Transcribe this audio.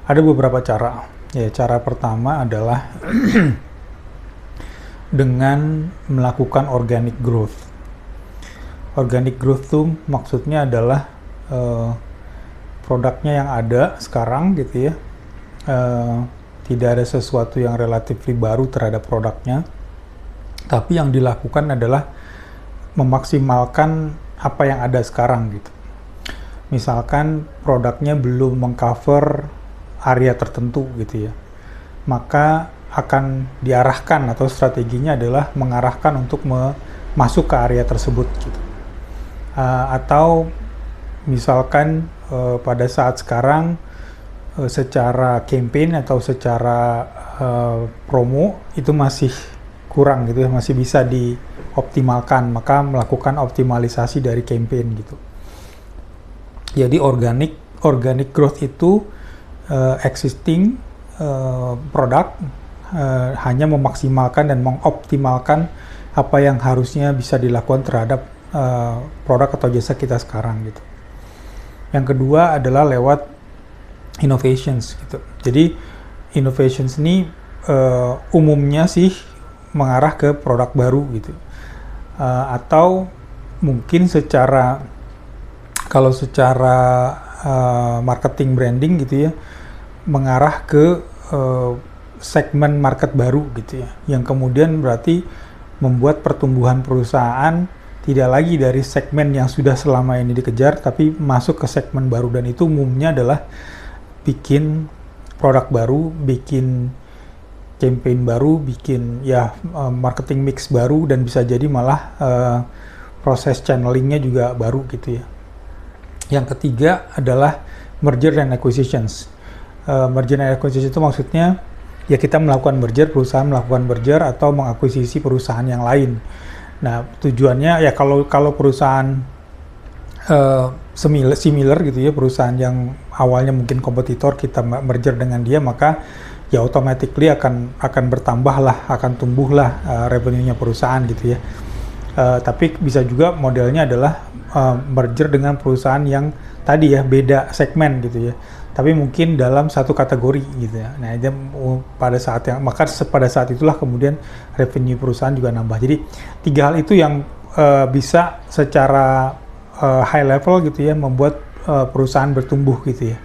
Ada beberapa cara. Ya, cara pertama adalah dengan melakukan organic growth. Organic growth itu maksudnya adalah produknya yang ada sekarang gitu ya. Tidak ada sesuatu yang relatif baru terhadap produknya. Tapi yang dilakukan adalah memaksimalkan apa yang ada sekarang gitu. Misalkan produknya belum mengcover area tertentu gitu ya, maka akan diarahkan atau strateginya adalah mengarahkan untuk masuk ke area tersebut gitu. Atau misalkan pada saat sekarang secara campaign atau secara promo itu masih kurang gitu ya, masih bisa dioptimalkan, maka melakukan optimalisasi dari campaign gitu. Jadi organic growth itu existing produk hanya memaksimalkan dan mengoptimalkan apa yang harusnya bisa dilakukan terhadap produk atau jasa kita sekarang gitu. Yang kedua adalah lewat innovations gitu. Jadi innovations ini umumnya sih mengarah ke produk baru gitu. Atau mungkin kalau secara marketing branding gitu ya, mengarah ke segmen market baru gitu ya, yang kemudian berarti membuat pertumbuhan perusahaan tidak lagi dari segmen yang sudah selama ini dikejar, tapi masuk ke segmen baru, dan itu umumnya adalah bikin produk baru, bikin campaign baru, bikin marketing mix baru, dan bisa jadi malah proses channelingnya juga baru gitu ya. Yang ketiga adalah merger and acquisitions. Merger and acquisition itu maksudnya ya kita melakukan merger, perusahaan melakukan merger atau mengakuisisi perusahaan yang lain. Nah, tujuannya ya kalau perusahaan similar gitu ya, perusahaan yang awalnya mungkin kompetitor, kita merger dengan dia, maka ya automatically akan bertambah lah, akan tumbuhlah revenue-nya perusahaan gitu ya. Tapi bisa juga modelnya adalah merger dengan perusahaan yang tadi ya beda segmen gitu ya, tapi mungkin dalam satu kategori gitu ya. Nah, pada saat itulah kemudian revenue perusahaan juga nambah. Jadi 3 hal itu yang bisa secara high level gitu ya membuat perusahaan bertumbuh gitu ya.